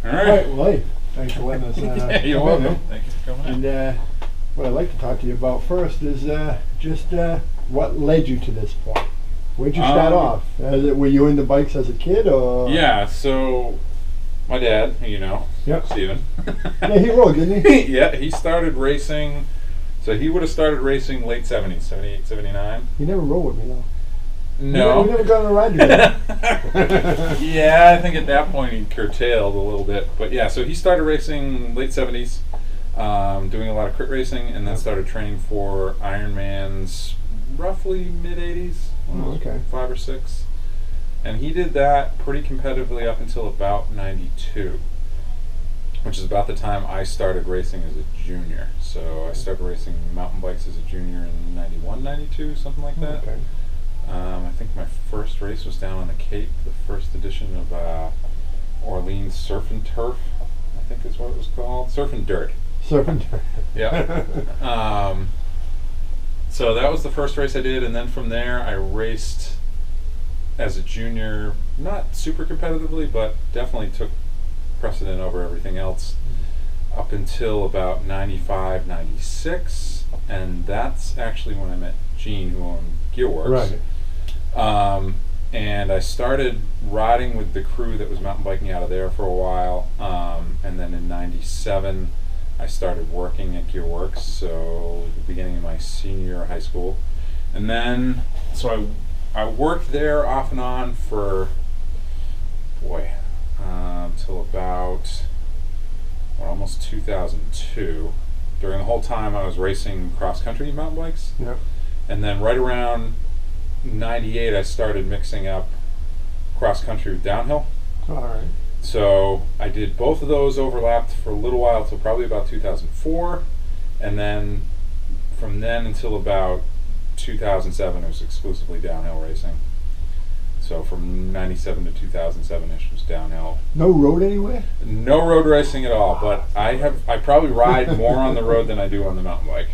All All right. right, well, hey, thanks for letting us Yeah, you're come in, welcome. man. Thank you for coming in. And what I'd like to talk to you about first is just what led you to this point. Where'd you start off? Were you into bikes as a kid, or? Yeah, so my dad, Yep. Steven. Yeah, he rode, didn't he? Yeah, he started racing. So he would have started racing late 70s, 78, 79. He never rode with me, though. No. We never got on a ride together. Yeah, I think at that point he curtailed a little bit. But yeah, so he started racing late 70s, doing a lot of crit racing, and then started training for Ironmans roughly mid 80s, okay. 5 or 6. And he did that pretty competitively up until about 92, which is about the time I started racing as a junior. So I started racing mountain bikes as a junior in 91, 92, something like that. Okay. I think my first race was down on the Cape, the first edition of Orleans Surf and Turf, I think is what it was called. Surf and Dirt. Surf and Dirt. Yeah. So that was the first race I did, and then from there I raced as a junior, not super competitively, but definitely took precedent over everything else up until about 95, 96, and that's actually when I met Gene, who owned Gearworks. Right. And I started riding with the crew that was mountain biking out of there for a while, and then in 97 I started working at Gearworks, so the beginning of my senior year of high school. And then, so I worked there off and on for, till about almost 2002. During the whole time I was racing cross-country mountain bikes. Yep. And then right around 98 I started mixing up cross-country with downhill. All right. So I did both of those, overlapped for a little while till probably about 2004, and then from then until about 2007 it was exclusively downhill racing. So from 97 to 2007ish was downhill. No road anywhere? No road racing at all, but I probably ride more on the road than I do on the mountain bike.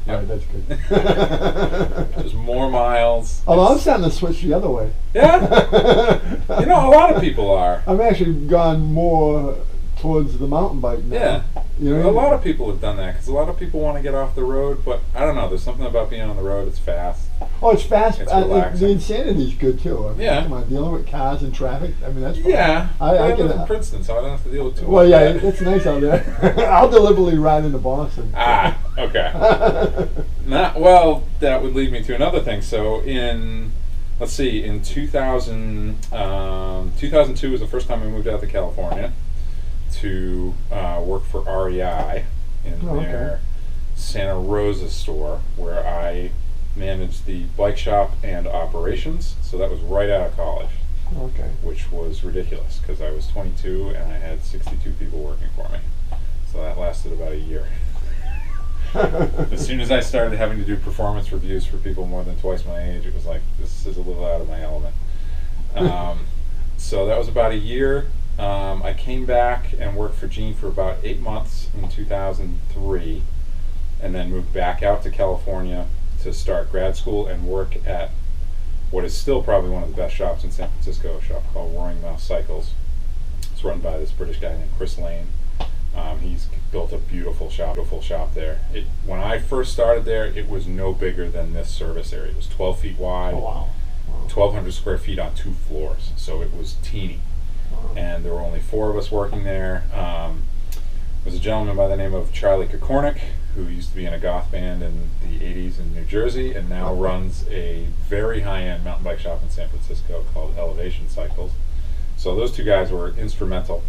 All right, that's good. Just more miles. Although I'm starting to switch the other way. Yeah? A lot of people are. I've actually gone more towards the mountain bike now. Yeah. You know, A lot of people have done that because a lot of people want to get off the road, but I don't know. There's something about being on the road. It's fast. Oh, it's fast. It's The relaxing. insanity's good too. I mean, Yeah. Come on, dealing with cars and traffic. I mean, that's fun. Yeah. I live can. in Princeton, so I don't have to deal with too Well, much. yeah, of that. it's nice out there. I'll deliberately ride into Boston. Ah, okay. That would lead me to another thing. So in 2000, 2002 was the first time I moved out to California to work for REI in their Santa Rosa store, where I managed the bike shop and operations. So that was right out of college, Okay. which was ridiculous because I was 22 and I had 62 people working for me. So that lasted about a year. As soon as I started having to do performance reviews for people more than twice my age, it was like, this is a little out of my element. So that was about a year. I came back and worked for Gene for about 8 months in 2003, and then moved back out to California to start grad school and work at what is still probably one of the best shops in San Francisco, a shop called Roaring Mouse Cycles. It's run by this British guy named Chris Lane. He's built a beautiful shop there. When I first started there, it was no bigger than this service area. It was 12 feet wide, Oh, wow. 1,200 square feet on 2 floors, so it was teeny. And there were only 4 of us working there. There was a gentleman by the name of Charlie Kokornik, who used to be in a goth band in the 80s in New Jersey and now runs a very high-end mountain bike shop in San Francisco called Elevation Cycles. So those 2 guys were instrumental.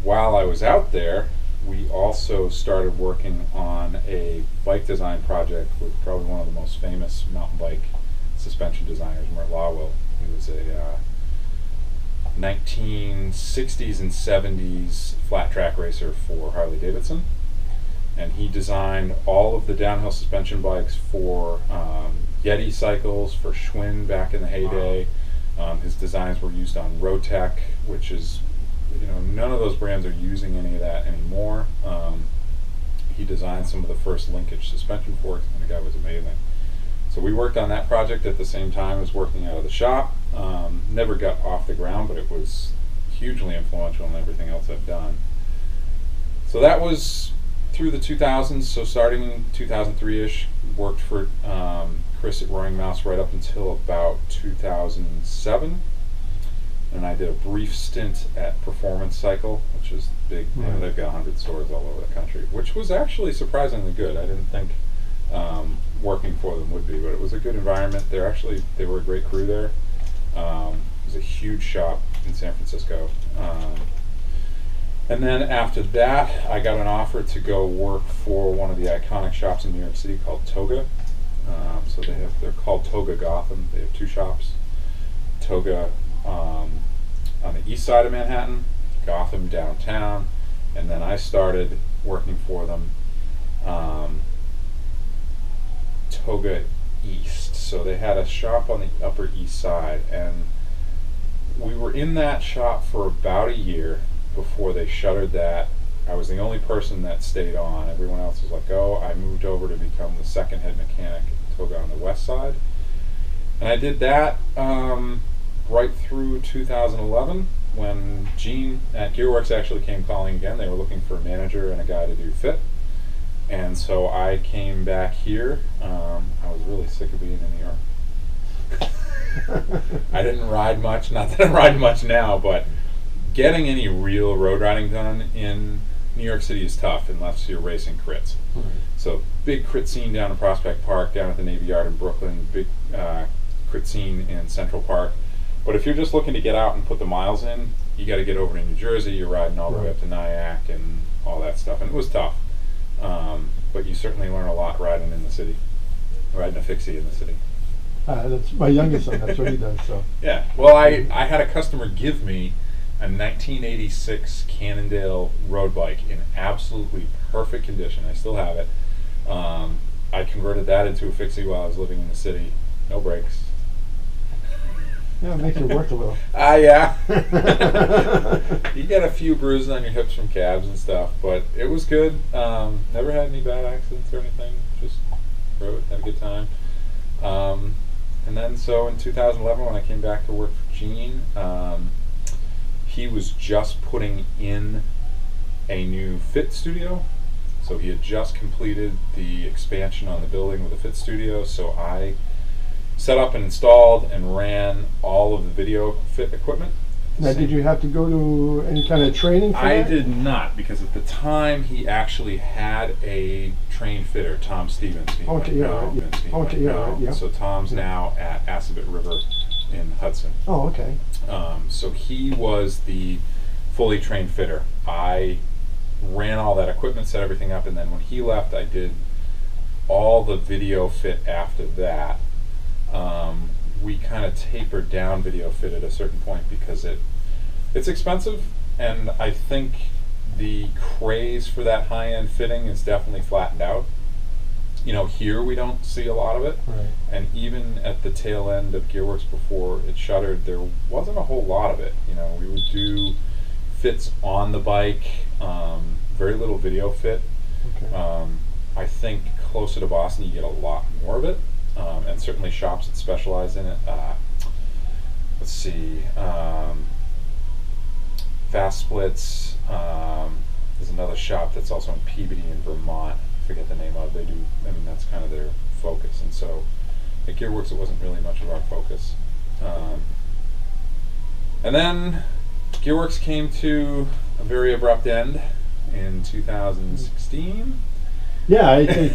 While I was out there, we also started working on a bike design project with probably one of the most famous mountain bike suspension designers, Mert Lawwill. He was a 1960s and 70s flat track racer for Harley Davidson, and he designed all of the downhill suspension bikes for Yeti cycles, for Schwinn back in the heyday. His designs were used on Rotec, which is, none of those brands are using any of that anymore. He designed some of the first linkage suspension forks, and the guy was amazing. So we worked on that project at the same time as working out of the shop. Never got off the ground, but it was hugely influential in everything else I've done. So that was through the 2000s. So starting in 2003-ish, worked for Chris at Roaring Mouse right up until about 2007. And I did a brief stint at Performance Cycle, which is big. You know, they've got 100 stores all over the country, which was actually surprisingly good. I didn't think working for them would be, but it was a good environment. They were a great crew there. It was a huge shop in San Francisco. And then after that, I got an offer to go work for one of the iconic shops in New York City called Toga. So they're called Toga Gotham. They have 2 shops. Toga on the east side of Manhattan, Gotham downtown, and then I started working for them Toga East. So they had a shop on the Upper East Side, and we were in that shop for about a year before they shuttered that. I was the only person that stayed on. Everyone else was like, oh, I moved over to become the second head mechanic at Toga on the West Side. And I did that right through 2011 when Gene at Gearworks actually came calling again. They were looking for a manager and a guy to do fit. And so I came back here. I was really sick of being in New York. I didn't ride much, not that I ride much now, but getting any real road riding done in New York City is tough unless you're racing crits. Right. So big crit scene down in Prospect Park, down at the Navy Yard in Brooklyn, big crit scene in Central Park. But if you're just looking to get out and put the miles in, you got to get over to New Jersey. You're riding all the way up to Nyack and all that stuff, and it was tough. But you certainly learn a lot riding in the city, riding a fixie in the city. That's my youngest son. That's what he does. So yeah. Well, I had a customer give me a 1986 Cannondale road bike in absolutely perfect condition. I still have it. I converted that into a fixie while I was living in the city. No brakes. yeah, it makes it work a little. Yeah. You get a few bruises on your hips from cabs and stuff, but it was good. Never had any bad accidents or anything. Just rode, had a good time. And then so in 2011 when I came back to work for Gene, he was just putting in a new fit studio. So he had just completed the expansion on the building with a fit studio. So I set up and installed and ran all of the video fit equipment. Now, did you have to go to any kind of training for I that? did not, because at the time he actually had a trained fitter, Tom Stevens. So Tom's now at Assabet River in Hudson. Oh, okay. So he was the fully trained fitter. I ran all that equipment, set everything up, and then when he left, I did all the video fit after that. We kind of tapered down video fit at a certain point because it's expensive, and I think the craze for that high-end fitting is definitely flattened out. You know, here we don't see a lot of it, Right. and even at the tail end of Gearworks before it shuttered, there wasn't a whole lot of it. You know, we would do fits on the bike, very little video fit. Okay. I think closer to Boston you get a lot more of it, and certainly shops that specialize in it. Let's see, Fast Splits, there's another shop that's also in Peabody in Vermont. I forget the name of it. They do, I mean, that's kind of their focus. And so at Gearworks it wasn't really much of our focus. And then Gearworks came to a very abrupt end in 2016. Yeah, I think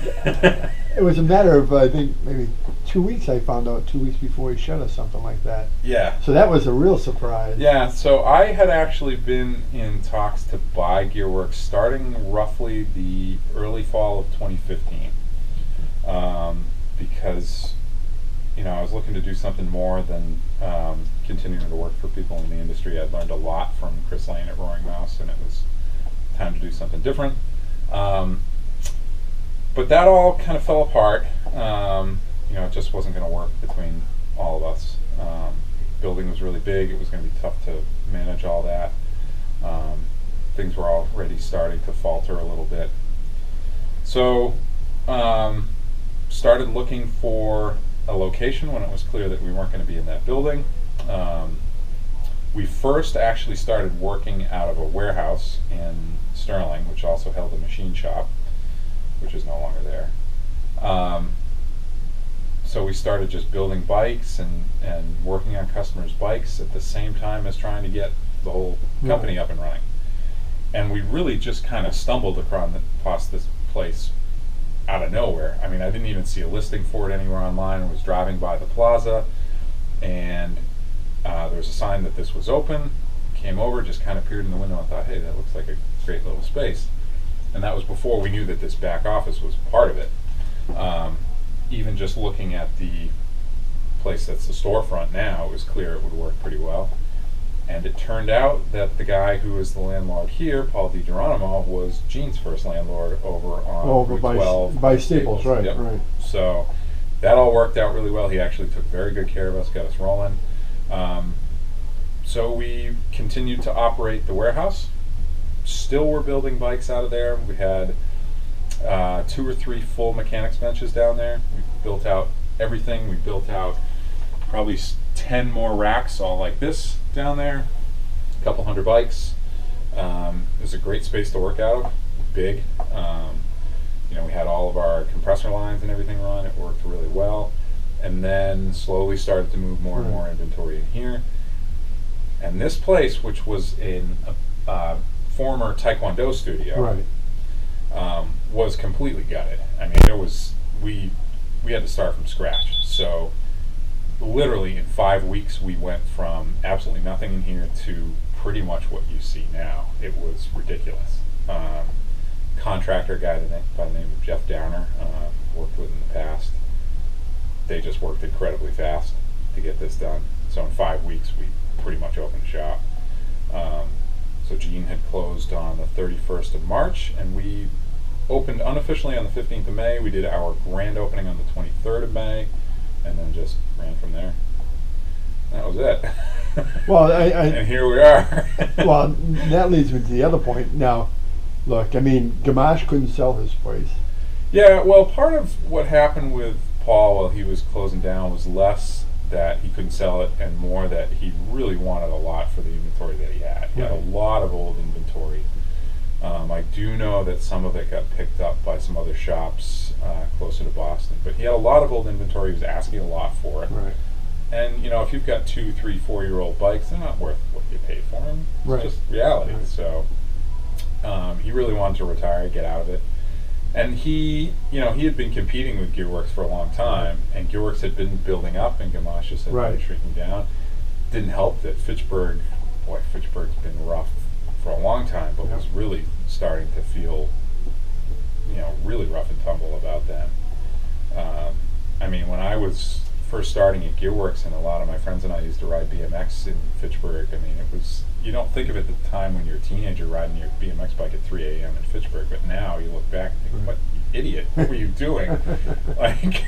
it was a matter of, I think, maybe 2 weeks. I found out 2 weeks before he shut us, something like that. Yeah. So that was a real surprise. Yeah, so I had actually been in talks to buy Gearworks starting roughly the early fall of 2015, because, you know, I was looking to do something more than continuing to work for people in the industry. I'd learned a lot from Chris Lane at Roaring Mouse, and it was time to do something different. But that all kind of fell apart. You know, it just wasn't going to work between all of us. Building was really big. It was going to be tough to manage all that. Things were already starting to falter a little bit. So, started looking for a location when it was clear that we weren't going to be in that building. We first actually started working out of a warehouse in Sterling, which also held a machine shop, which is no longer there. So we started just building bikes and working on customers' bikes at the same time as trying to get the whole company up and running. And we really just kind of stumbled across this place out of nowhere. I mean, I didn't even see a listing for it anywhere online. I was driving by the plaza, and there was a sign that this was open. Came over, just kind of peered in the window and thought, hey, that looks like a great little space. And that was before we knew that this back office was part of it. Even just looking at the place that's the storefront now, it was clear it would work pretty well. And it turned out that the guy who is the landlord here, Paul DiGeronimo, was Gene's first landlord over on Route 12 by Staples, right? Yep. Right. So that all worked out really well. He actually took very good care of us, got us rolling. So we continued to operate the warehouse. Still were building bikes out of there. We had 2 or 3 full mechanics benches down there. We built out everything. We built out probably 10 more racks, all like this down there. A couple hundred bikes. It was a great space to work out of. Big. We had all of our compressor lines and everything run. It worked really well. And then slowly started to move more and more inventory in here. And this place, which was in a former Taekwondo studio, was completely gutted. I mean, we had to start from scratch. So literally in 5 weeks, we went from absolutely nothing in here to pretty much what you see now. It was ridiculous. Contractor guy by the name of Jeff Downer, worked with in the past. They just worked incredibly fast to get this done. So in 5 weeks, we pretty much opened the shop. So Gene had closed on the 31st of March, and we opened unofficially on the 15th of May. We did our grand opening on the 23rd of May, and then just ran from there. That was it. Well, and here we are. Well, that leads me to the other point. Now, look, I mean, Gamache couldn't sell his place. Yeah, well, part of what happened with Paul while he was closing down was less that he couldn't sell it and more that he really wanted a lot for the inventory that he had. He had a lot of old inventory. I do know that some of it got picked up by some other shops closer to Boston, but he had a lot of old inventory. He was asking a lot for it. Right. And if you've got 2, 3, 4-year-old bikes, they're not worth what you paid for them. It's just reality. Right. So he really wanted to retire, get out of it. And he had been competing with Gearworks for a long time, and Gearworks had been building up, and Gamache's had been shrinking down. Didn't help that Fitchburg's been rough for a long time, but was really starting to feel, really rough and tumble about them. I mean, when I was first starting at Gearworks, and a lot of my friends and I used to ride BMX in Fitchburg, I mean, it was, you don't think of it at the time when you're a teenager riding your BMX bike at 3 a.m. in Fitchburg, but now you look back and think, what, you idiot, what were you doing? Like,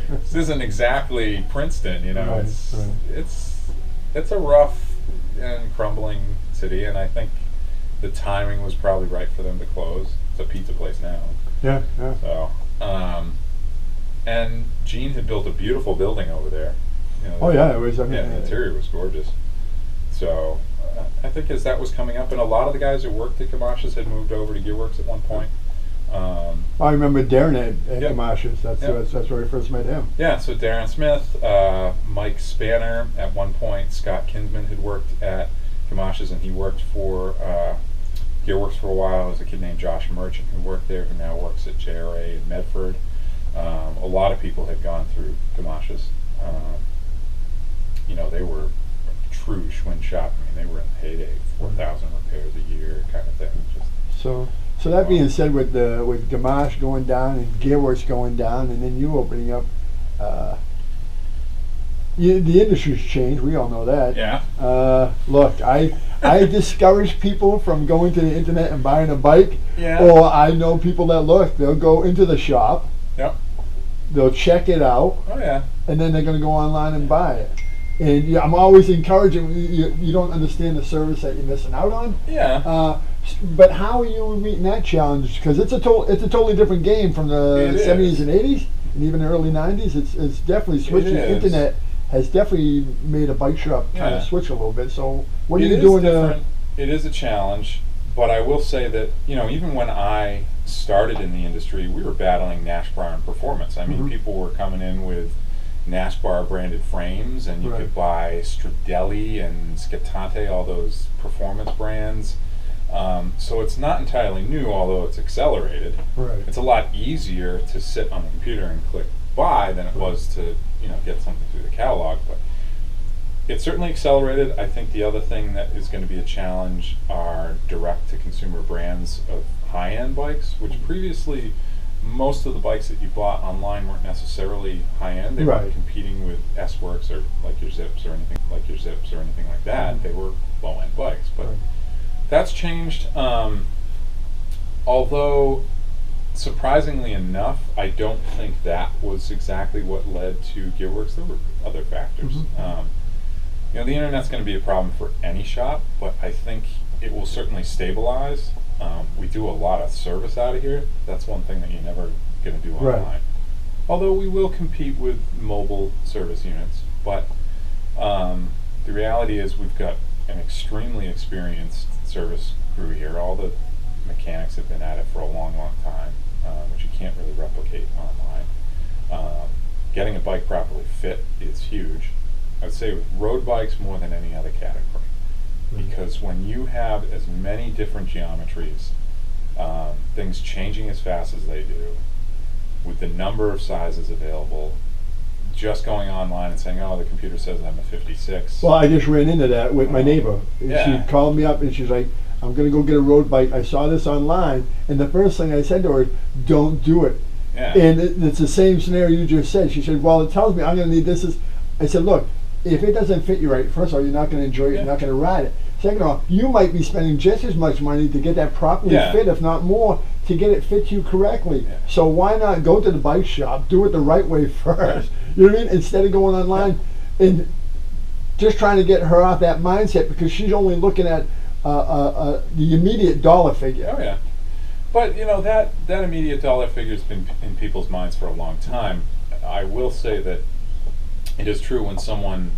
this isn't exactly Princeton, it's a rough and crumbling city, and I think the timing was probably right for them to close. It's a pizza place now. Yeah. So, and Gene had built a beautiful building over there. It was. I mean, the interior was gorgeous. So, I think as that was coming up, and a lot of the guys who worked at Gamache's had moved over to Gearworks at one point. I remember Darren at Gamache's. That's where I first met him. Yeah, so Darren Smith, Mike Spanner at one point, Scott Kinsman had worked at Gamache's, and he worked for Gearworks for a while. There's a kid named Josh Merchant who worked there, who now works at JRA in Medford. A lot of people had gone through Gamache's. They were a true Schwinn shop. I mean, they were in the heyday, 4,000 repairs a year kind of thing. So that being said, with Gamache going down and Gearworks going down, and then you opening up, the industry's changed. We all know that. Yeah. Look, I discourage people from going to the internet and buying a bike. Yeah. Or I know people that they'll go into the shop. Yep. They'll check it out. Oh yeah. And then they're going to go online and buy it. And I'm always encouraging you don't understand the service that you're missing out on. Yeah. But how are you meeting that challenge? Because it's a totally different game from the 70s and 80s, and even the early 90s. It's definitely switching the internet has definitely made a bike shop kind Yeah. of switch a little bit. So what are It you is doing different. It is a challenge, but I will say that, even when I started in the industry, we were battling Nash Bar and performance. I mean, Mhm. people were coming in with Nash Bar branded frames, and you Right. could buy Stradelli and Scatante, all those performance brands. So it's not entirely new, although it's accelerated. Right. It's a lot easier to sit on the computer and click buy than it was to, get something through the catalog. But it's certainly accelerated. I think the other thing that is going to be a challenge are direct-to-consumer brands of high-end bikes, which previously most of the bikes that you bought online weren't necessarily high-end. They Right. weren't competing with S-Works or like your Zips or anything like that. Mhm. They were low-end bikes, but Right. that's changed. Although surprisingly enough, I don't think that was exactly what led to Gearworks. There were other factors. Mhm. The internet's going to be a problem for any shop, but I think it will certainly stabilize. We do a lot of service out of here. That's one thing that you're never going to do online. Right. Although we will compete with mobile service units, but the reality is we've got an extremely experienced service crew here. All the mechanics have been at it for a long, long time, which you can't really replicate online. Getting a bike properly fit is huge. I would say with road bikes more than any other category, because when you have as many different geometries, things changing as fast as they do, with the number of sizes available, just going online and saying, "Oh, the computer says I'm a 56." Well, I just ran into that with my neighbor. Yeah. She called me up and she's like, "I'm going to go get a road bike. I saw this online." And the first thing I said to her is, "Don't do it." Yeah. And it's the same scenario you just said. She said, "Well, it tells me I'm going to need this." I said, "Look, if it doesn't fit you right, first of all, you're not going to enjoy it. Yeah. You're not going to ride it. Second of all, you might be spending just as much money to get that properly Yeah. fit, if not more, to get it fit you correctly. Yeah. So why not go to the bike shop, do it the right way first? Right. You know what I mean? Instead of going online and just trying to get her off that mindset, because she's only looking at the immediate dollar figure." Oh yeah, but that immediate dollar figure's been in people's minds for a long time. I will say that it is true when someone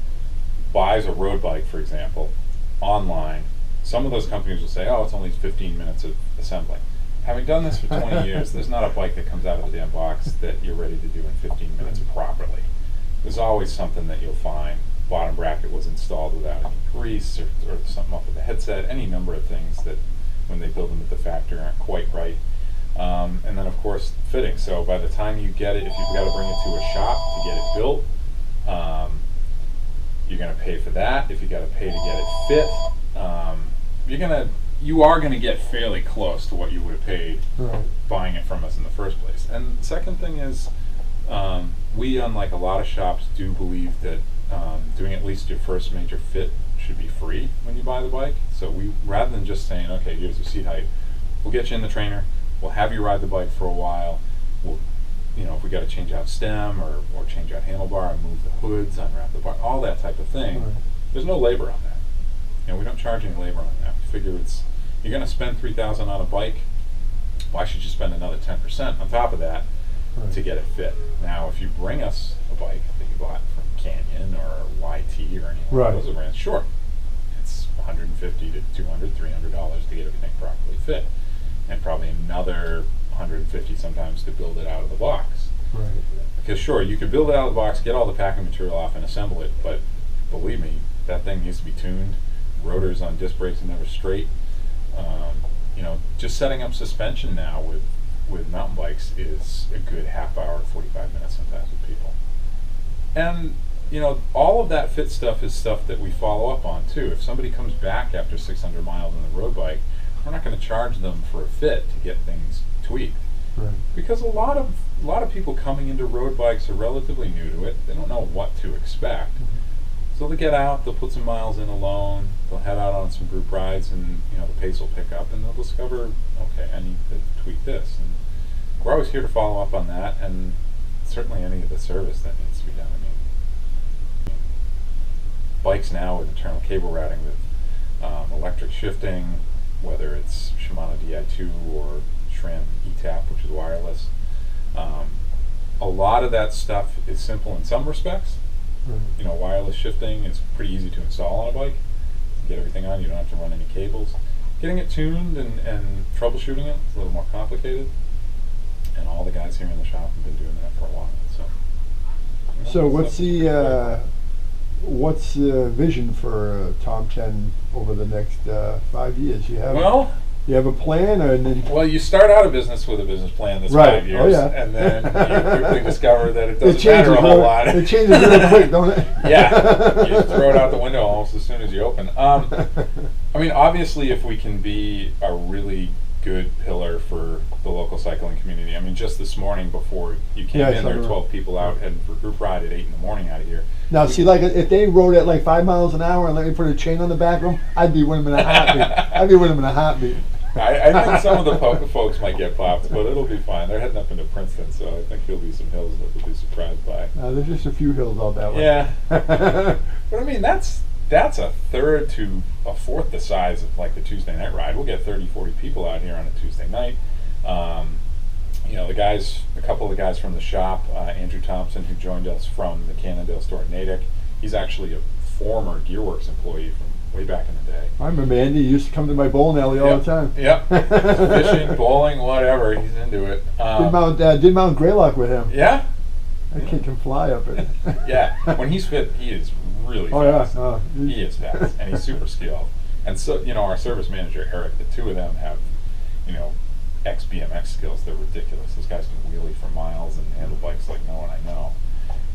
buys a road bike, for example, online. Some of those companies will say, "Oh, it's only 15 minutes of assembly." Having done this for 20 years, there's not a bike that comes out of the damn box that you're ready to do in 15 minutes properly. There's always something that you'll find. Bottom bracket was installed without any grease, or something up with the headset, any number of things that when they build them at the factory aren't quite right. And then of course fitting. So by the time you get it, if you've got to bring it to a shop to get it built, you're going to pay for that. If you got to pay to get it fit, you are going to get fairly close to what you would have paid Right. buying it from us in the first place. And the second thing is, we, unlike a lot of shops, do believe that doing at least your first major fit should be free when you buy the bike. So we, rather than just saying, "Okay, here's your seat height, we'll get you in the trainer, we'll have you ride the bike for a while, we'll, if we got to change out stem or change out handlebar and move the hoods, unwrap the bar, all that type of thing." Right. There's no labor on that. We don't charge any labor on that. We figure you're going to spend $3,000 on a bike. Why should you spend another 10% on top of that Right. to get it fit? Now, if you bring us a bike that you bought from Canyon or YT or any Right. of those brands, sure, it's $150 to $200, $300 to get everything properly fit, and probably another $150 sometimes to build it out of the box. Right. Because sure, you could build it out of the box, get all the packing material off, and assemble it, but believe me, that thing needs to be tuned. Rotors on disc brakes are never straight. Just setting up suspension now with mountain bikes is a good half hour to 45 minutes sometimes with people. And all of that fit stuff is stuff that we follow up on too. If somebody comes back after 600 miles on the road bike, we're not going to charge them for a fit to get things tweaked. Right. Because a lot of people coming into road bikes are relatively new to it. They don't know what to expect. So they'll get out, they'll put some miles in alone, they'll head out on some group rides, and the pace will pick up, and they'll discover, okay, I need to tweak this. And we're always here to follow up on that, and certainly any of the service that needs to be done. I mean, bikes now with internal cable routing, with electric shifting, whether it's Shimano Di2 or SRAM ETAP, which is wireless. A lot of that stuff is simple in some respects, You know, wireless shifting is pretty easy to install on a bike. Get everything on, you don't have to run any cables. Getting it tuned and troubleshooting it is a little more complicated. And all the guys here in the shop have been doing that for a while. So, you know, So what's the vision for Tomten over the next 5 years? You have a plan, or well, you start out a business with a business plan that's Right. 5 years, Oh, yeah. and then you quickly discover that it doesn't it matter changes a whole lot. It changes really quick, don't it? Yeah, you just throw it out the window almost as soon as you open. I mean, obviously, if we can be a really good pillar for the local cycling community. I mean, just this morning before you came in, there were 12 people out heading for group ride at 8 in the morning out of here. Now, see, like if they rode at like 5 miles an hour and let me put a chain on the back of them, I'd be with them in a heartbeat. I think some of the folks might get popped, but it'll be fine. They're heading up into Princeton, so I think there'll be some hills that we'll be surprised by. There's just a few hills out that way. Yeah. But I mean, that's a third to a fourth the size of like the Tuesday night ride. We'll get 30, 40 people out here on a Tuesday night. You know, a couple of the guys from the shop, Andrew Thompson, who joined us from the Cannondale store in Natick, he's actually a former Gearworks employee from way back in the day. I remember Andy used to come to my bowling alley all the time. Yep. Fishing, bowling, whatever, he's into it. Did Mount Greylock with him. Yeah? That kid can fly up it. Yeah, when he's fit, he is really fast. He is fast, and he's super skilled. And so, you know, our service manager, Eric, the two of them have, you know, ex-BMX skills. They're ridiculous. Those guys can wheelie for miles and handle bikes like no one I know.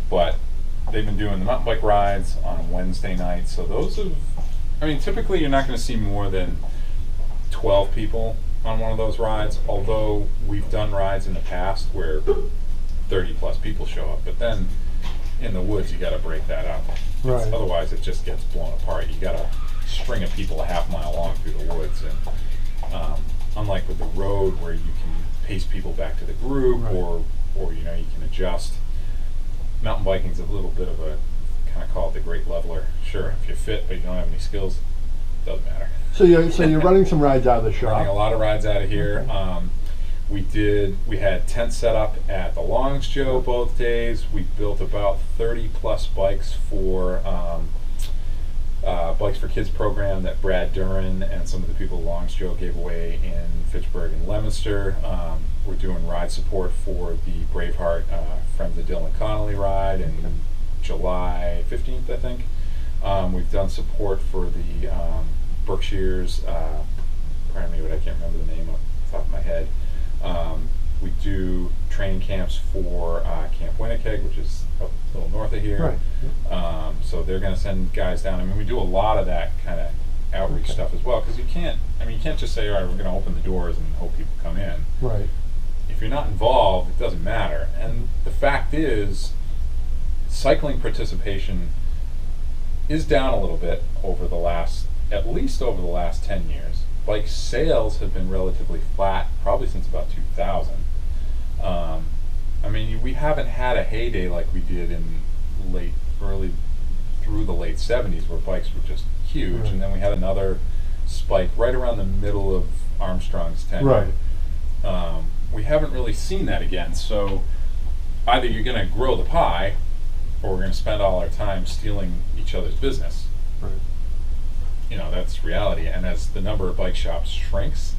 But they've been doing the mountain bike rides on Wednesday nights, so those have, I mean, typically you're not going to see more than 12 people on one of those rides, although we've done rides in the past where 30 plus people show up, but then in the woods you got to break that up. Right. Otherwise it just gets blown apart. You got a string of people a half mile long through the woods, and unlike with the road where you can pace people back to the group, right, or you know, you can adjust. Mountain biking's a little bit of a, kind of call it the great leveler. Sure, if you're fit but you don't have any skills, doesn't matter. So you're running some rides out of the shop. Running a lot of rides out of here. Okay. We had tents set up at the Longs Joe both days. We built about 30 plus bikes for Bikes for Kids program that Brad Duran and some of the people at Longs Joe gave away in Fitchburg and Leominster. We're doing ride support for the Braveheart Friends of Dylan Connolly ride in July 15th, I think. We've done support for the Berkshires, pardon me, but I can't remember the name off the top of my head. We do training camps for Camp Winnipeg, which is a little north of here. Right. So they're going to send guys down. I mean, we do a lot of that kind of outreach stuff as well, because you can't just say, all right, we're going to open the doors and hope people come in. Right. If you're not involved, it doesn't matter. And the fact is, cycling participation is down a little bit at least over the last 10 years. Bike sales have been relatively flat, probably since about 2000. I mean, we haven't had a heyday like we did in early through the late 70s, where bikes were just huge, right, and then we had another spike right around the middle of Armstrong's tenure. Right. We haven't really seen that again, so either you're going to grow the pie, or we're going to spend all our time stealing each other's business. Right. You know, that's reality. And as the number of bike shops shrinks,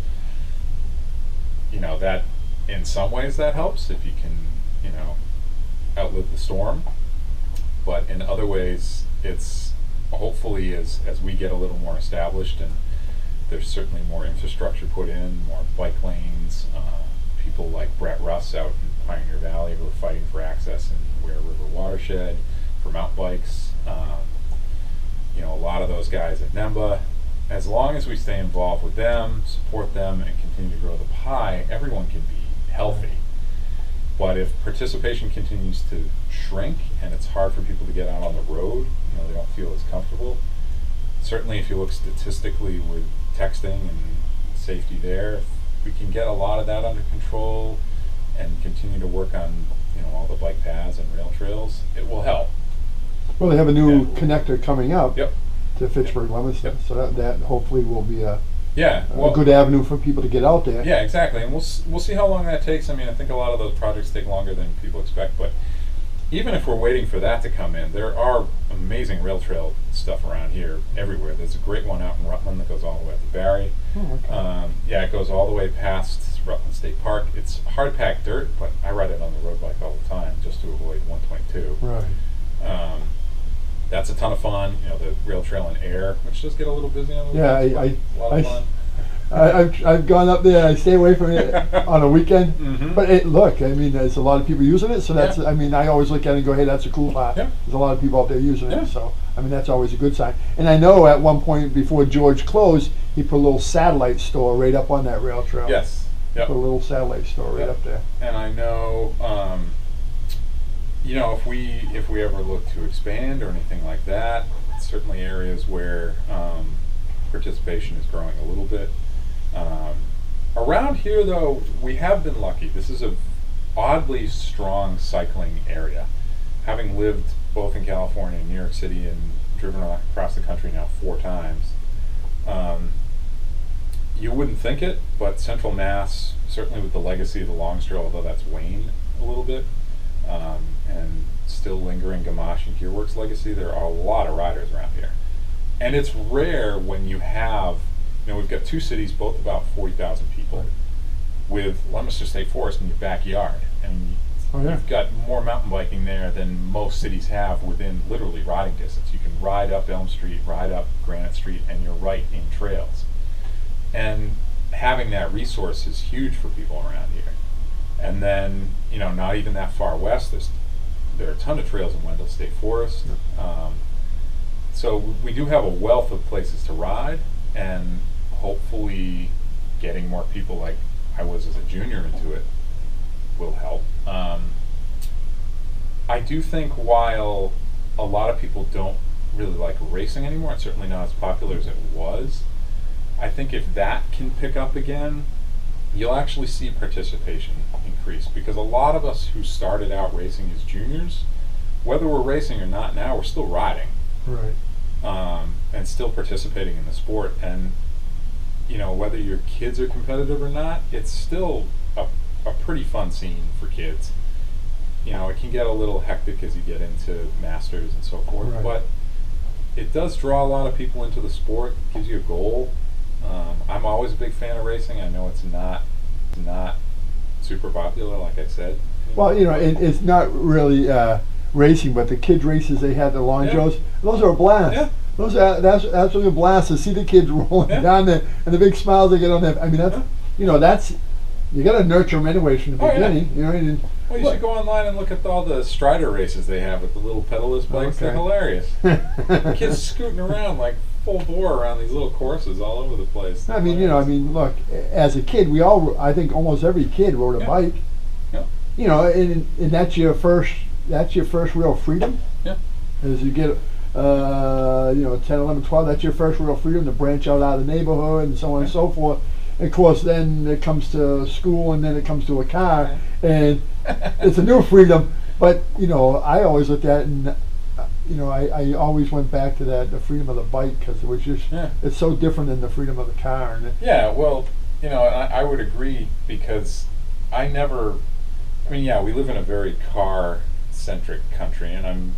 you know, that in some ways that helps if you can, you know, outlive the storm. But in other ways, it's hopefully as we get a little more established, and there's certainly more infrastructure put in, more bike lanes, people like Brett Russ out in Pioneer Valley who are fighting for access in Ware River watershed for mountain bikes. You know, a lot of those guys at NEMBA, as long as we stay involved with them, support them, and continue to grow the pie, everyone can be healthy. But if participation continues to shrink and it's hard for people to get out on the road, you know, they don't feel as comfortable. Certainly if you look statistically with texting and safety there, if we can get a lot of that under control and continue to work on, you know, all the bike paths and rail trails, it will help. Well, they have a new connector coming up. Yep. To Fitchburg, Leominster. Yep. So that hopefully will be a good avenue for people to get out there. Yeah, exactly. And we'll see how long that takes. I mean, I think a lot of those projects take longer than people expect, but even if we're waiting for that to come in, there are amazing rail trail stuff around here everywhere. There's a great one out in Rutland that goes all the way up to Barrie. Oh, okay. Yeah, it goes all the way past Rutland State Park. It's hard packed dirt, but I ride it on the road bike all the time just to avoid 122. Right. That's a ton of fun. You know, the rail trail in Air, which does get a little busy on the Yeah, weekends, but a lot of fun. I've gone up there. I stay away from it on a weekend. Mhm. But look, I mean, there's a lot of people using it, so that's. Yeah. I mean, I always look at it and go, "Hey, that's a cool part." Yeah. There's a lot of people out there using Yeah. it, so I mean, that's always a good sign. And I know at one point before George closed, he put a little satellite store right up on that rail trail. Yes. Yep. Put a little satellite store right Yep. up there. And I know, you know, if we ever look to expand or anything like that, certainly areas where participation is growing a little bit. Around here, though, we have been lucky. This is a oddly strong cycling area. Having lived both in California and New York City and driven across the country now 4 times, you wouldn't think it, but Central Mass, certainly with the legacy of the Longs Trail, although that's waned a little bit, and still lingering Gamache and Gearworks legacy, there are a lot of riders around here. And it's rare when you have, you know, we've got 2 cities, both about 40,000 people, Right. with Leominster State Forest in your backyard. And Oh, yeah. you've got more mountain biking there than most cities have within literally riding distance. You can ride up Elm Street, ride up Granite Street, and you're right in trails. And having that resource is huge for people around here. And then, you know, not even that far west, there are a ton of trails in Wendell State Forest. So we do have a wealth of places to ride, and hopefully getting more people like I was as a junior into it will help. I do think while a lot of people don't really like racing anymore, it's certainly not as popular as it was, I think if that can pick up again, you'll actually see participation increase, because a lot of us who started out racing as juniors, whether we're racing or not now, we're still riding. Right. And still participating in the sport. And, you know, whether your kids are competitive or not, it's still a pretty fun scene for kids. You know, it can get a little hectic as you get into masters and so forth, Right. but it does draw a lot of people into the sport, gives you a goal. I'm always a big fan of racing. I know it's not super popular, like I said. Well, you know, it's not really racing, but the kids' races they had the long Yeah. shows, those are a blast. Yeah. Those are that's absolutely a blast to see the kids rolling Yeah. down there and the big smiles they get on their. I mean, that's Yeah. you know, that's you got to nurture them anyways from the Oh, yeah. beginning. You know, and, Well, you should go online and look at all the Strider races they have with the little pedalless bikes. Okay. They're hilarious. Kids scooting around like full bore around these little courses all over the place. I mean, you know, I mean, look, as a kid, we all, I think almost every kid rode a Yeah. bike. Yeah. You know, and that's your first real freedom. Yeah. As you get, you know, 10, 11, 12, that's your first real freedom to branch out of the neighborhood and so on and so forth. And of course, then it comes to school and then it comes to a car, and it's a new freedom. But, you know, I always looked at it and, you know, I always went back to the freedom of the bike, because it was just, Yeah. it's so different than the freedom of the car. And Yeah, well, you know, I would agree, because I mean, yeah, we live in a very car-centric country, and I'm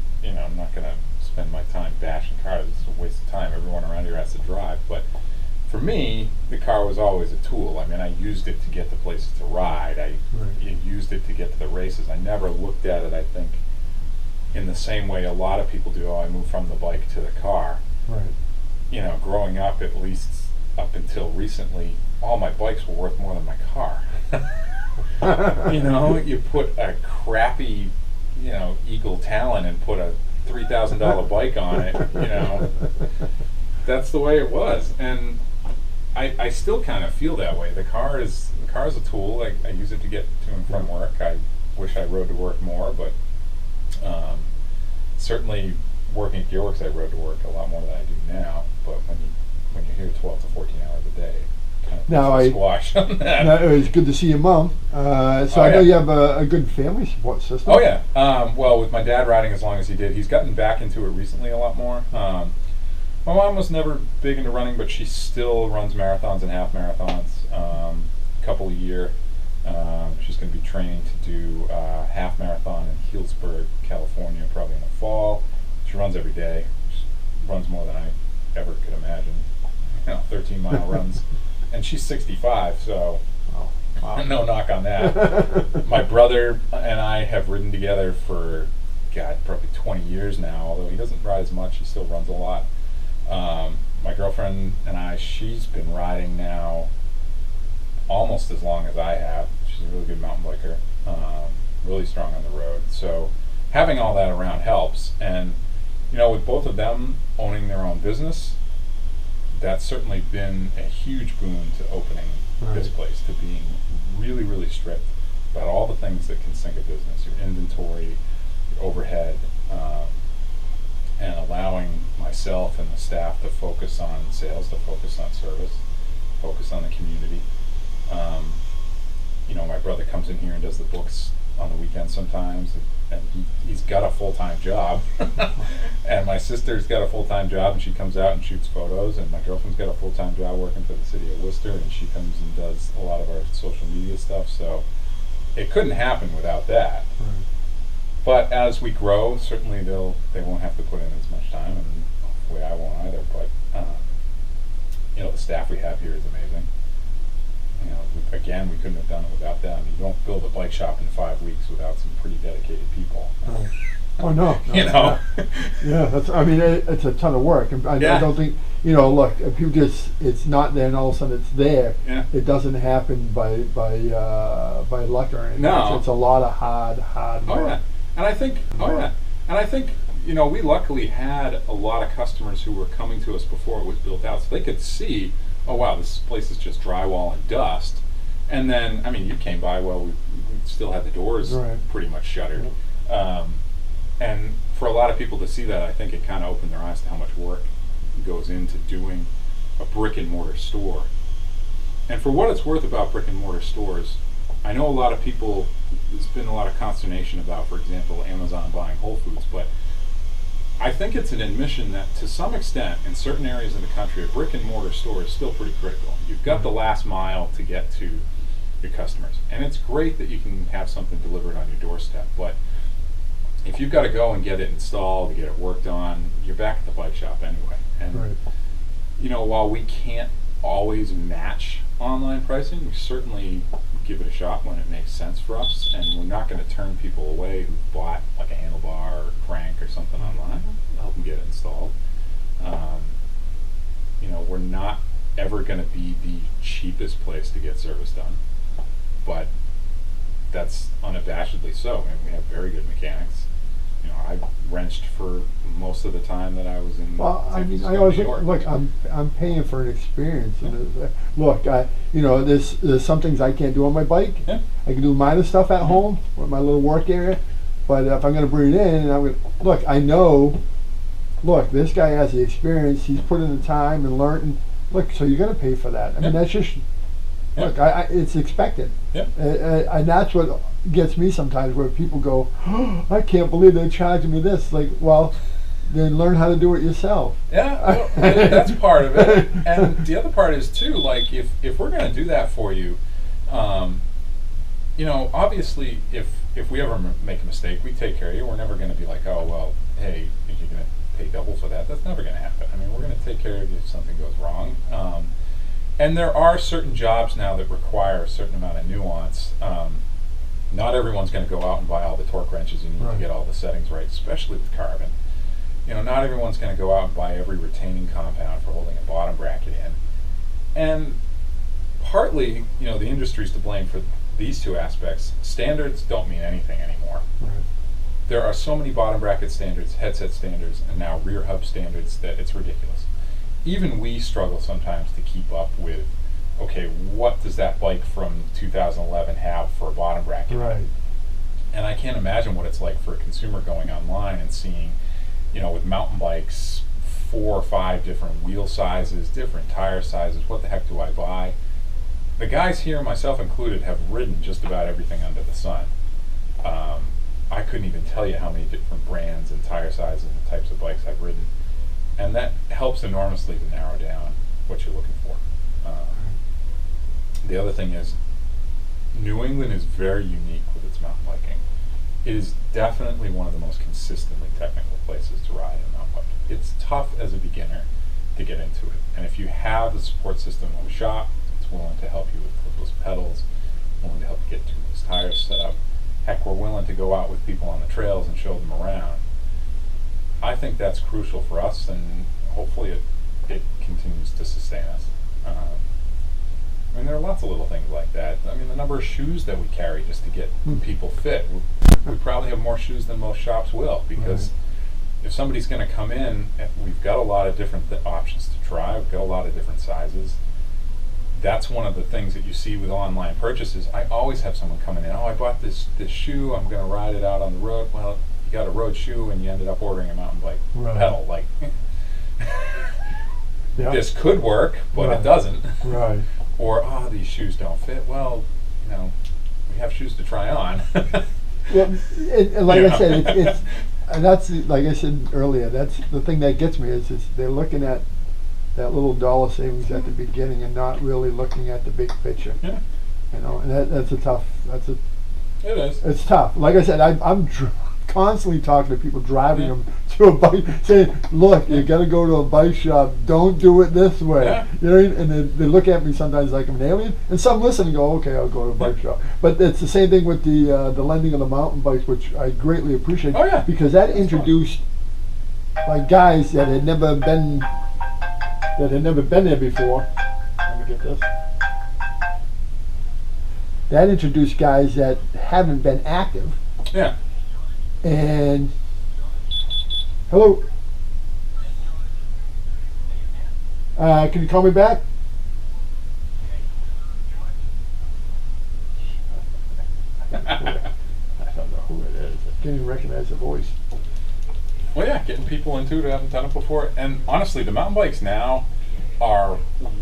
not going to spend my time bashing cars. It's a waste of time. Everyone around here has to drive. But for me, the car was always a tool. I mean, I used it to get to places to ride. I used it to get to the races. I never looked at it, I think, in the same way a lot of people do. Oh, I moved from the bike to the car. Right. You know, growing up, at least up until recently, all my bikes were worth more than my car. You know, you put a crappy, you know, Eagle Talon and put a $3,000 bike on it, you know. That's the way it was. And I still kind of feel that way. The car is a tool. I use it to get to and from work. I wish I rode to work more, but certainly working at Gearworks, I rode to work a lot more than I do now. But when you're here 12 to 14 hours a day, kind of Now puts a squash on that. Now, it was good to see your mom. So I know yeah. you have a good family support system. Oh yeah. Well, with my dad riding as long as he did, he's gotten back into it recently a lot more. My mom was never big into running, but she still runs marathons and half marathons, a couple a year. She's going to be training to do a half marathon in Healdsburg, California, probably in the fall. She runs every day. She runs more than I ever could imagine. 13-mile runs. And she's 65, so no knock on that. My brother and I have ridden together for, God, probably 20 years now, although he doesn't ride as much. He still runs a lot. My girlfriend and I, she's been riding now almost as long as I have. She's a really good mountain biker, really strong on the road. So having all that around helps. And, with both of them owning their own business, that's certainly been a huge boon to opening this place, to being really, really strict about all the things that can sink a business, your inventory, your overhead, and allowing myself and the staff to focus on sales, to focus on service, focus on the community. My brother comes in here and does the books on the weekends sometimes, and he's got a full-time job. And my sister's got a full-time job, and she comes out and shoots photos, and my girlfriend's got a full-time job working for the city of Worcester, and she comes and does a lot of our social media stuff. So it couldn't happen without that. But as we grow, certainly they won't have to put in as much time, and the way I won't either. But the staff we have here is amazing. Again, we couldn't have done it without them. You don't build a bike shop in 5 weeks without some pretty dedicated people. Oh no! Yeah, that's. I mean, it's a ton of work, and I don't think Look, if you it's not there, and all of a sudden it's there. Yeah. It doesn't happen by luck or anything. No, it's a lot of hard work. Oh yeah, and I think we luckily had a lot of customers who were coming to us before it was built out, so they could see, oh wow, this place is just drywall and dust. And then, you came by while we still had the doors pretty much shuttered. And for a lot of people to see that, I think it kind of opened their eyes to how much work goes into doing a brick and mortar store. And for what it's worth about brick and mortar stores, I know a lot of people, there's been a lot of consternation about, for example, Amazon buying Whole Foods, but I think it's an admission that to some extent in certain areas of the country, a brick and mortar store is still pretty critical. You've got the last mile to get to your customers, and it's great that you can have something delivered on your doorstep, but if you've got to go and get it installed, to get it worked on, you're back at the bike shop anyway. And while we can't always match online pricing, we certainly give it a shot when it makes sense for us, and we're not going to turn people away who bought like a handlebar or crank or something online. We'll help them get it installed. We're not ever going to be the cheapest place to get service done, but that's unabashedly so. We have very good mechanics. I wrenched for most of the time that I was in. Well, I always look. I'm paying for an experience. And look, there's some things I can't do on my bike. Yeah. I can do minor stuff at home with my little work area, but if I'm going to bring it in, and I'm going to look, I know. Look, this guy has the experience. He's put in the time and learned. And look, so you're going to pay for that. I mean, that's just. Yeah. Look, it's expected. Yeah. And that's what gets me sometimes, where people go, oh, I can't believe they're charging me this. Like, well, then learn how to do it yourself. Yeah, well, that's part of it. And the other part is, too, like, if we're going to do that for you, obviously, if we ever make a mistake, we take care of you. We're never going to be like, oh, well, hey, you're going to pay double for that. That's never going to happen. We're going to take care of you if something goes wrong. And there are certain jobs now that require a certain amount of nuance. Not everyone's going to go out and buy all the torque wrenches you need to get all the settings right, especially with carbon. Not everyone's going to go out and buy every retaining compound for holding a bottom bracket in. And partly, the industry's to blame for these two aspects. Standards don't mean anything anymore. There are so many bottom bracket standards, headset standards, and now rear hub standards that it's ridiculous. Even we struggle sometimes to keep up with, okay, what does that bike from 2011 have for a bottom bracket? Right. And I can't imagine what it's like for a consumer going online and seeing, with mountain bikes, 4 or 5 different wheel sizes, different tire sizes. What the heck do I buy? The guys here, myself included, have ridden just about everything under the sun. I couldn't even tell you how many different brands and tire sizes and types of bikes I've ridden. And that helps enormously to narrow down what you're looking for. The other thing is, New England is very unique with its mountain biking. It is definitely one of the most consistently technical places to ride a mountain bike. It's tough as a beginner to get into it, and if you have a support system of a shop that's willing to help you with clipless pedals, willing to help you get tubeless tires set up, heck, we're willing to go out with people on the trails and show them around. I think that's crucial for us, and hopefully it continues to sustain us. I mean, there are lots of little things like that. I mean, the number of shoes that we carry just to get people fit. We probably have more shoes than most shops will, because if somebody's going to come in, we've got a lot of different options to try. We've got a lot of different sizes. That's one of the things that you see with online purchases. I always have someone coming in, oh, I bought this shoe, I'm going to ride it out on the road. Well, you got a road shoe and you ended up ordering a mountain bike pedal. Like, this could work, but it doesn't. Right. Or, oh, these shoes don't fit. Well, we have shoes to try on. Well, I said, it's and that's, like I said earlier, that's the thing that gets me is they're looking at that little dollar savings at the beginning and not really looking at the big picture. Yeah. And that's a tough. It is. It's tough. Like I said, I'm constantly talking to people driving them to a bike, saying, "Look, you got to go to a bike shop. Don't do it this way." Yeah. You know, and they look at me sometimes like I'm an alien, and some listen and go, "Okay, I'll go to a bike shop." But it's the same thing with the lending of the mountain bikes, which I greatly appreciate. Oh, yeah. Because that introduced like guys that had never been there before. Let me get this. That introduced guys that haven't been active. Yeah. And hello. Can you call me back? I don't know who it is. I can't even recognize the voice. Well, yeah, getting people into it who haven't done it before. And honestly, the mountain bikes now are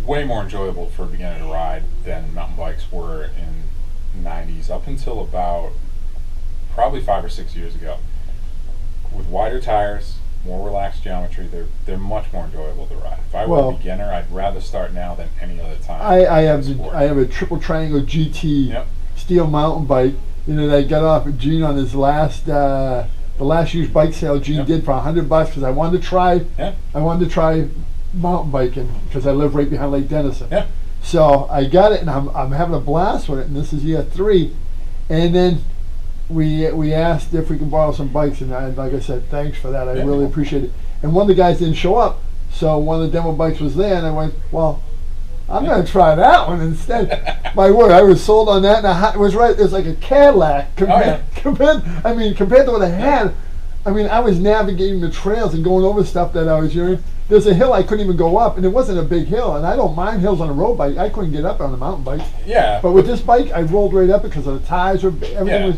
way more enjoyable for a beginner to ride than mountain bikes were in the 90s, up until about probably 5 or 6 years ago. With wider tires, more relaxed geometry, they're much more enjoyable to ride. If I were a beginner, I'd rather start now than any other time. I have a triple triangle GT steel mountain bike. You know, they got off at Gene on his last the last used bike sale Gene did for $100 because I wanted to try. I wanted to try mountain biking because I live right behind Lake Denison. Yeah. So I got it, and I'm having a blast with it. And this is year 3, and then we asked if we can borrow some bikes, and like I said, thanks for that. I really appreciate it. And one of the guys didn't show up, so one of the demo bikes was there, and I went, well, I'm going to try that one instead. My word, I was sold on that, and it was right. It was like a Cadillac compared to what I had. I mean, I was navigating the trails and going over stuff that I was hearing. There's a hill I couldn't even go up, and it wasn't a big hill, and I don't mind hills on a road bike. I couldn't get up on a mountain bike. Yeah. But with this bike, I rolled right up because of the tires, everything was,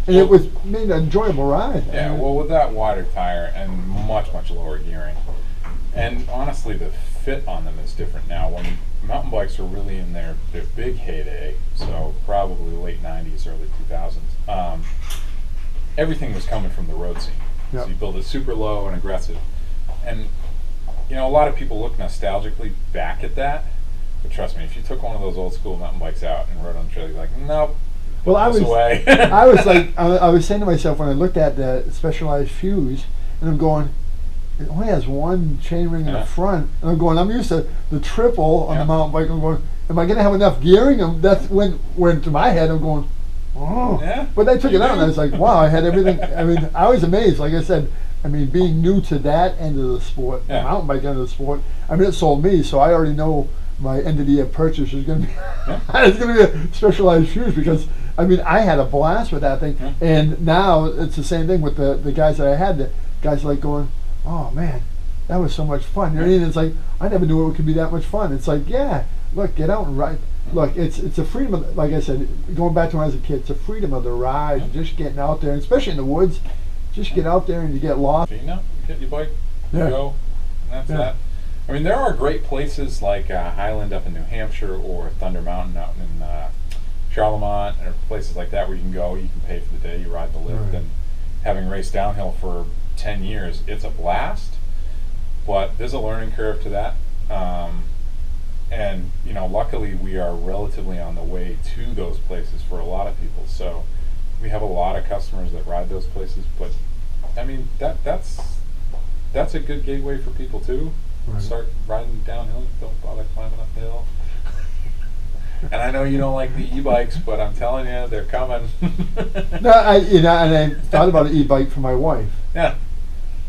and it was made an enjoyable ride. Yeah, well, with that wider tire and much, much lower gearing, and honestly, the fit on them is different now. When mountain bikes were really in their big heyday, so probably late 90s, early 2000s, everything was coming from the road scene. So you build it super low and aggressive. And, a lot of people look nostalgically back at that. But trust me, if you took one of those old school mountain bikes out and rode on the trail, you're like, nope. Well, I was like, I was saying to myself when I looked at the Specialized fuse, and I'm going, it only has one chain ring in the front. And I'm going, I'm used to the triple on the mountain bike. I'm going, am I going to have enough gearing? And that's when to my head, I'm going, oh. Yeah. But they took it out, and I was like, wow, I had everything. I mean, I was amazed. Like I said, being new to that end of the sport, the mountain bike end of the sport, it sold me, so I already know my end of the year purchase is going to be it's going to be a Specialized fuse because I had a blast with that thing, and now it's the same thing with the guys that I had. The guys like going, oh man, that was so much fun. You know what I mean? It's like I never knew it could be that much fun. It's like, look, get out and ride. Look, it's a freedom of, like I said, going back to when I was a kid, it's a freedom of the ride, and just getting out there, and especially in the woods. Just get out there and you get lost. You get your bike, you go, and that's that. There are great places like Highland up in New Hampshire or Thunder Mountain out in Charlemont, or places like that where you can go, you can pay for the day, you ride the lift, and having raced downhill for 10 years, it's a blast, but there's a learning curve to that. And luckily we are relatively on the way to those places for a lot of people. So we have a lot of customers that ride those places. But I mean that's a good gateway for people too. Right. Start riding downhill. Don't bother climbing up the hill. And I know you don't like the e-bikes, but I'm telling you, they're coming. No, and I thought about an e-bike for my wife. Yeah.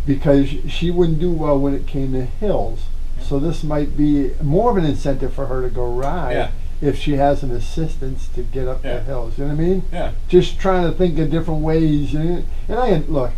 Because she wouldn't do well when it came to hills. So this might be more of an incentive for her to go ride if she has an assistance to get up the hills. You know what I mean? Yeah. Just trying to think of different ways. And look,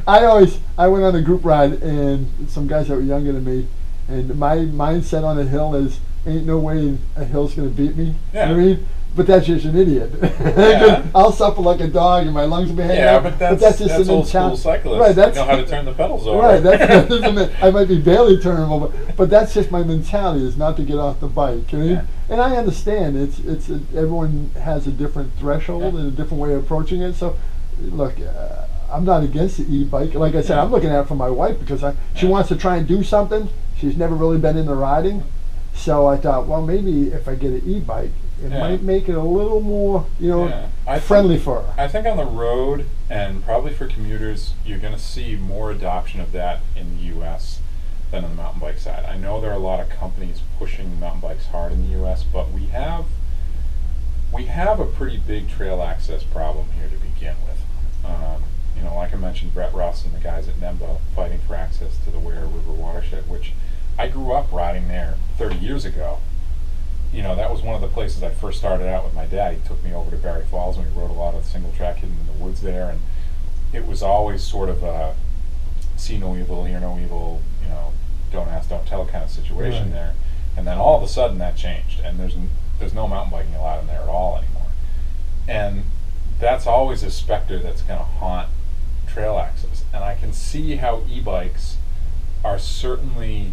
I went on a group ride, and some guys that were younger than me, and my mindset on a hill is, ain't no way a hill's going to beat me. Yeah. You know what I mean? But that's just an idiot. Yeah. I'll suffer like a dog and my lungs will be hanging out. But that's just an old school cyclist. Right, They know how to turn the pedals over. Right, I might be barely turning them over, but that's just my mentality, is not to get off the bike. You know? And I understand everyone has a different threshold and a different way of approaching it. So, look, I'm not against the e-bike. Like I said, I'm looking at it for my wife because she wants to try and do something. She's never really been into riding. So I thought, well, maybe if I get an e-bike, it might make it a little more, friendly for her. I think on the road, and probably for commuters, you're going to see more adoption of that in the U.S. than on the mountain bike side. I know there are a lot of companies pushing mountain bikes hard in the U.S., but we have a pretty big trail access problem here to begin with. Like I mentioned, Brett Russ and the guys at NEMBA fighting for access to the Ware River watershed, which I grew up riding there 30 years ago. That was one of the places I first started out with my dad. He took me over to Barry Falls, and we rode a lot of single track hidden in the woods there, and it was always sort of a see no evil, hear no evil, don't ask, don't tell kind of situation there. And then all of a sudden that changed, and there's no mountain biking allowed in there at all anymore. And that's always a specter that's going to haunt trail access. And I can see how e-bikes are certainly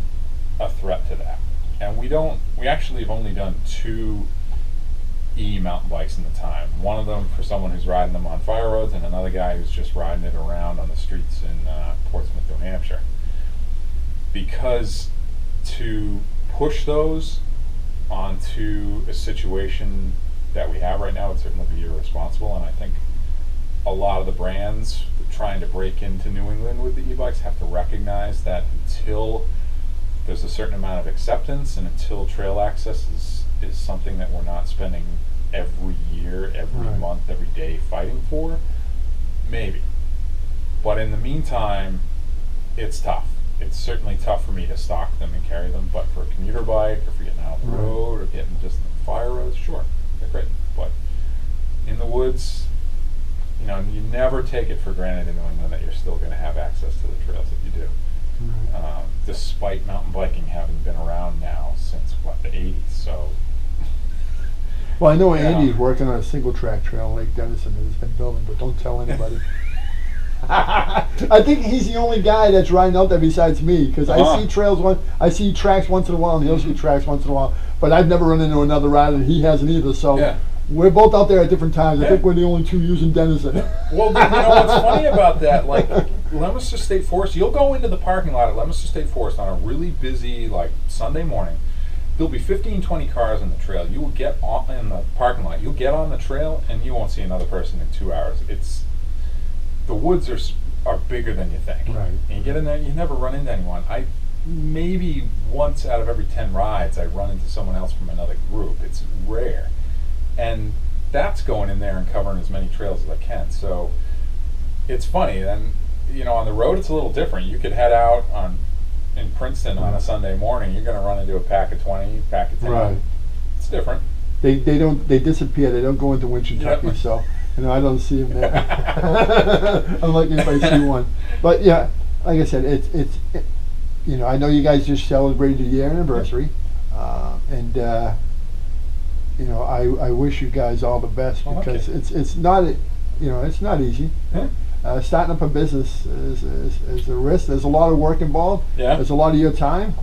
a threat to that. And we actually have only done 2 e-mountain bikes in the time. One of them for someone who's riding them on fire roads, and another guy who's just riding it around on the streets in Portsmouth, New Hampshire. Because to push those onto a situation that we have right now would certainly be irresponsible, and I think a lot of the brands trying to break into New England with the e-bikes have to recognize that until there's a certain amount of acceptance, and until trail access is something that we're not spending every year, every month, every day fighting for, maybe. But in the meantime, it's tough. It's certainly tough for me to stock them and carry them, but for a commuter bike, or for getting out on the road, or getting just the fire roads, sure, they're great. But in the woods, you never take it for granted in New England that you're still going to have access to the trails that you do. Despite mountain biking having been around now since the 80s. So, well, I know Andy's working on a single track trail in Lake Denison that he's been building, but don't tell anybody. I think he's the only guy that's riding out there besides me, because I see trails I see tracks once in a while, and he'll see tracks once in a while, but I've never run into another rider, and he hasn't either. So we're both out there at different times. I think we're the only 2 using Denison. Well, what's funny about that, like Leominster State Forest, you'll go into the parking lot at Leominster State Forest on a really busy, Sunday morning. There'll be 15, 20 cars on the trail. You will get in the parking lot. You'll get on the trail, and you won't see another person in 2 hours. The woods are bigger than you think. Right. And you get in there, you never run into anyone. Maybe once out of every 10 rides, I run into someone else from another group. It's rare. And that's going in there and covering as many trails as I can. So it's funny. And, on the road, it's a little different. You could head out in Princeton on a Sunday morning. You're going to run into a pack of 20, pack of 10. Right. It's different. They disappear. They don't go into Winchentucky. So, I don't see them there. Unlike if I see one. But yeah, like I said, it's I know you guys just celebrated your year anniversary, and I wish you guys all the best, because it's not it's not easy. Starting up a business is a risk. There's a lot of work involved. There's a lot of your time,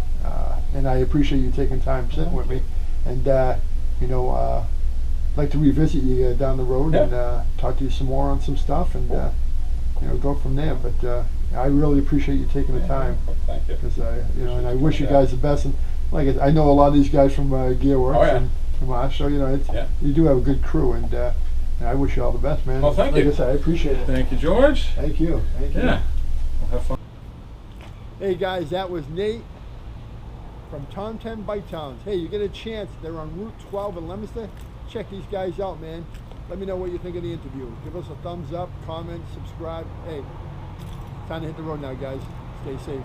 and I appreciate you taking time sitting with me. And I'd like to revisit you down the road and talk to you some more on some stuff, and go from there. But I really appreciate you taking the time. Thank you. Because and I wish you guys the best. And like I know a lot of these guys from Gearworks Oh, yeah. and from us, so you know Yeah. you do have a good crew, and I wish you all the best, man. Well, thank like you. I said, I appreciate it. Thank you, George. Thank you. Thank you. Yeah. We'll have fun. Hey guys, that was Nate from Tomten Biketown. Hey, you get a chance, they're on Route 12 in Leominster. Check these guys out, man. Let me know what you think of the interview. Give us a thumbs up, comment, subscribe. Hey, time to hit the road now, guys. Stay safe.